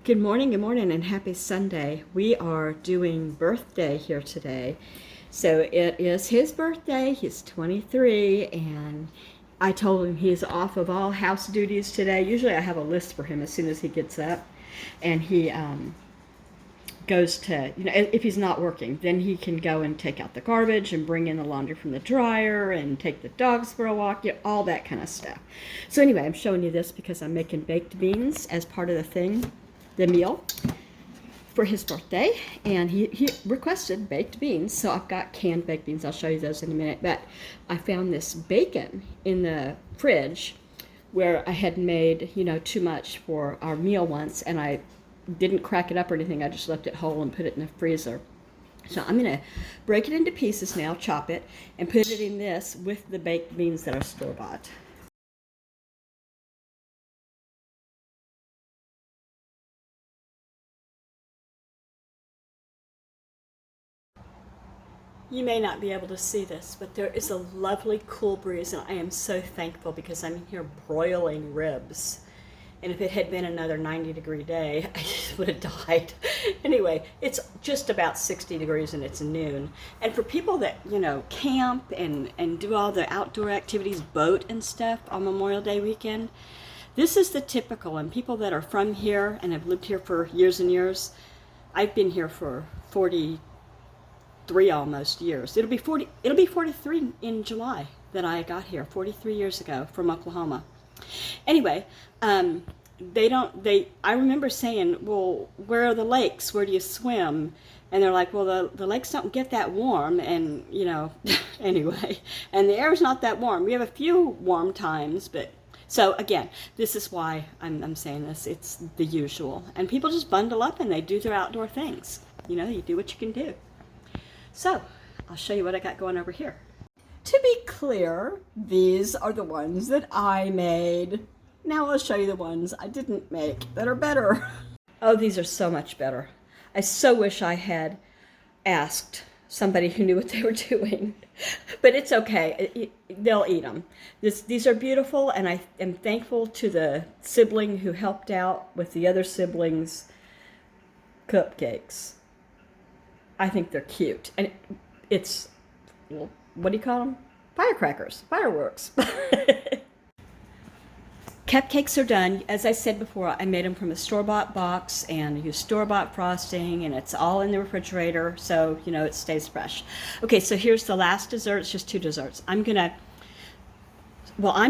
Good morning, and happy Sunday. We are doing birthday here today. So it is his birthday. He's 23, and I told him he's off of all house duties today. Usually I have a list for him as soon as he gets up, and he goes to, if he's not working, then he can go and take out the garbage and bring in the laundry from the dryer and take the dogs for a walk, all that kind of stuff. So anyway, I'm showing you this because I'm making baked beans as part of the meal for his birthday, and he requested baked beans, so I've got canned baked beans. I'll show you those in a minute, but I found this bacon in the fridge where I had made, too much for our meal once, and I didn't crack it up or anything. I just left it whole and put it in the freezer. So I'm going to break it into pieces now, chop it, and put it in this with the baked beans that are store-bought. You may not be able to see this, but there is a lovely cool breeze, and I am so thankful because I'm in here broiling ribs. And if it had been another 90-degree day, I just would have died. Anyway, it's just about 60 degrees and it's noon. And for people that, camp and do all the outdoor activities, boat and stuff on Memorial Day weekend, this is the typical. And people that are from here and have lived here for years and years, I've been here for 43 almost years. It'll be 43 in July that I got here 43 years ago from Oklahoma. Anyway, I remember saying, well, where are the lakes? Where do you swim? And they're like, well, the lakes don't get that warm, and anyway, and the air's not that warm. We have a few warm times, but so again, this is why I'm saying this. It's the usual, and people just bundle up and they do their outdoor things. You do what you can do. So I'll show you what I got going over here. To be clear, these are the ones that I made. Now I'll show you the ones I didn't make that are better. Oh, these are so much better. I so wish I had asked somebody who knew what they were doing. But it's okay. They'll eat them. These are beautiful, and I am thankful to the sibling who helped out with the other siblings' cupcakes. I think they're cute. And it's, well, what do you call them? Firecrackers, fireworks. Cupcakes are done. As I said before, I made them from a store-bought box and used store-bought frosting, and it's all in the refrigerator, so it stays fresh. Okay, so here's the last dessert. It's just 2 desserts. I'm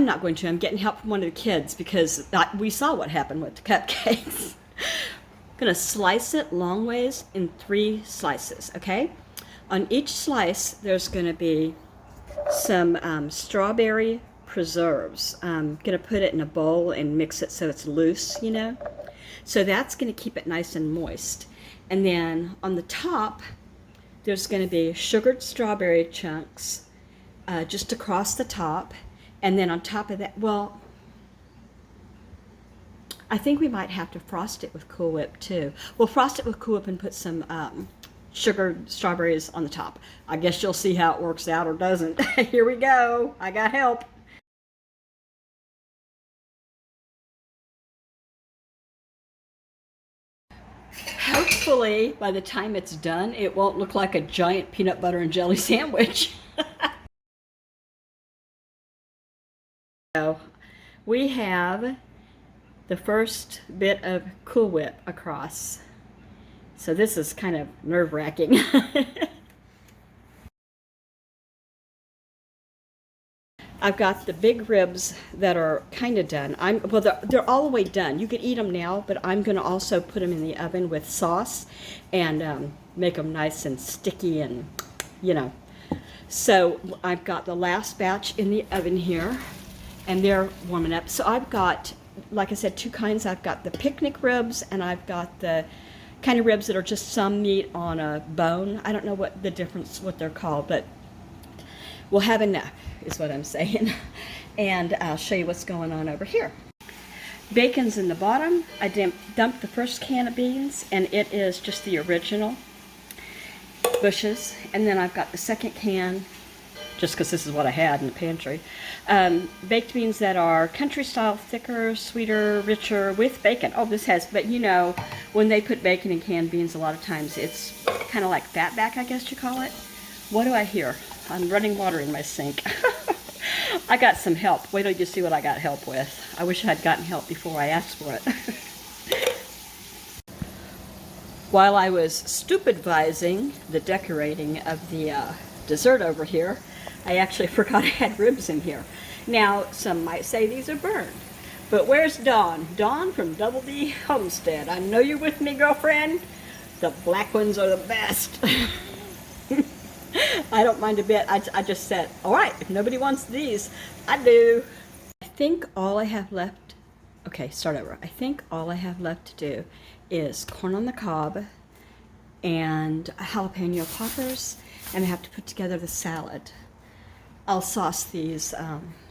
not going to. I'm getting help from one of the kids because we saw what happened with the cupcakes. I'm going to slice it long ways in 3 slices, okay? On each slice, there's going to be some strawberry preserves. I'm going to put it in a bowl and mix it so it's loose, So that's going to keep it nice and moist. And then on the top, there's going to be sugared strawberry chunks just across the top. And then on top of that, well, I think we might have to frost it with Cool Whip too. We'll frost it with Cool Whip and put some sugared strawberries on the top. I guess you'll see how it works out or doesn't. Here we go. I got help. Hopefully, by the time it's done, it won't look like a giant peanut butter and jelly sandwich. So, we have the first bit of Cool Whip across. So this is kind of nerve-wracking. I've got the big ribs that are kind of done. They're all the way done. You could eat them now, but I'm going to also put them in the oven with sauce and make them nice and sticky and, So I've got the last batch in the oven here, and they're warming up. So I've got, like I said, 2 kinds. I've got the picnic ribs, and I've got the kind of ribs that are just some meat on a bone. I don't know what they're called, but we'll have enough, is what I'm saying. And I'll show you what's going on over here. Bacon's in the bottom. I dumped the first can of beans, and it is just the original bushes. And then I've got the second can, just because this is what I had in the pantry. Baked beans that are country style, thicker, sweeter, richer, with bacon. Oh, this has, but when they put bacon in canned beans, a lot of times it's kind of like fatback, I guess you call it. What do I hear? I'm running water in my sink. I got some help. Wait till you see what I got help with. I wish I had gotten help before I asked for it. While I was stupidvising the decorating of the dessert over here, I actually forgot I had ribs in here. Now, some might say these are burned. But where's Dawn? Dawn from Double D Homestead. I know you're with me, girlfriend. The black ones are the best. I don't mind a bit. I just said, all right, if nobody wants these, I do. I think all I have left, okay, start over. I think all I have left to do is corn on the cob and jalapeno poppers, and I have to put together the salad. I'll sauce these,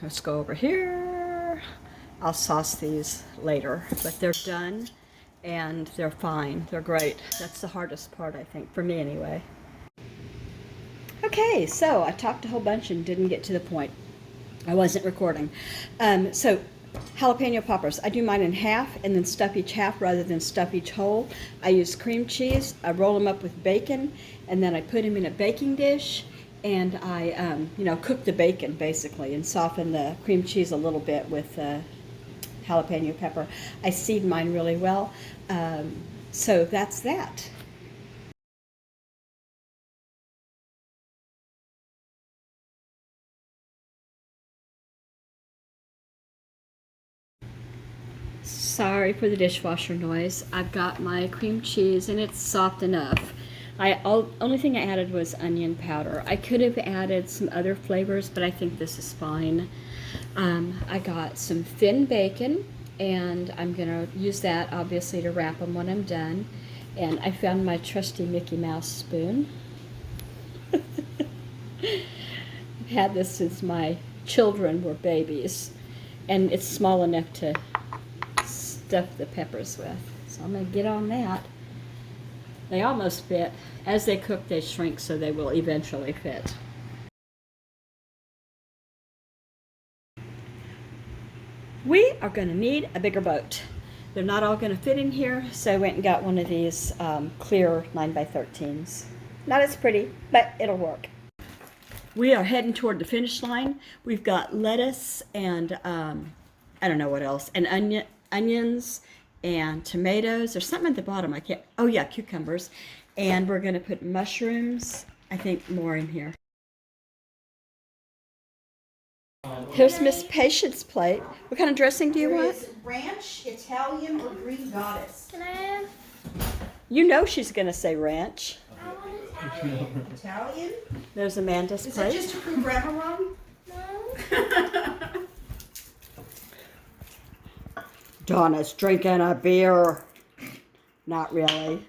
let's go over here. I'll sauce these later, but they're done and they're fine. They're great. That's the hardest part, I think, for me anyway. Okay, so I talked a whole bunch and didn't get to the point. I wasn't recording. So jalapeno poppers, I do mine in half and then stuff each half rather than stuff each whole. I use cream cheese, I roll them up with bacon, and then I put them in a baking dish, and I cook the bacon basically and soften the cream cheese a little bit with jalapeno pepper. I seed mine really well. So that's that. Sorry for the dishwasher noise. I've got my cream cheese and it's soft enough. Only thing I added was onion powder. I could have added some other flavors, but I think this is fine. I got some thin bacon, and I'm gonna use that obviously to wrap them when I'm done. And I found my trusty Mickey Mouse spoon. I've had this since my children were babies, and it's small enough to stuff the peppers with. So I'm going to get on that. They almost fit. As they cook, they shrink, so they will eventually fit. We are going to need a bigger boat. They're not all going to fit in here, so I went and got one of these clear 9x13s. Not as pretty, but it'll work. We are heading toward the finish line. We've got lettuce and I don't know what else, and onions and tomatoes. There's something at the bottom. I can't. Oh yeah, cucumbers. And we're going to put mushrooms. I think more in here. Here's Miss Patience plate. What kind of dressing do you want? Ranch, Italian, or Green Goddess? Can I have? You know she's going to say ranch. I want Italian. Italian? There's Amanda's Is plate. it just from Grandma Ron? No. Donna's drinking a beer. Not really.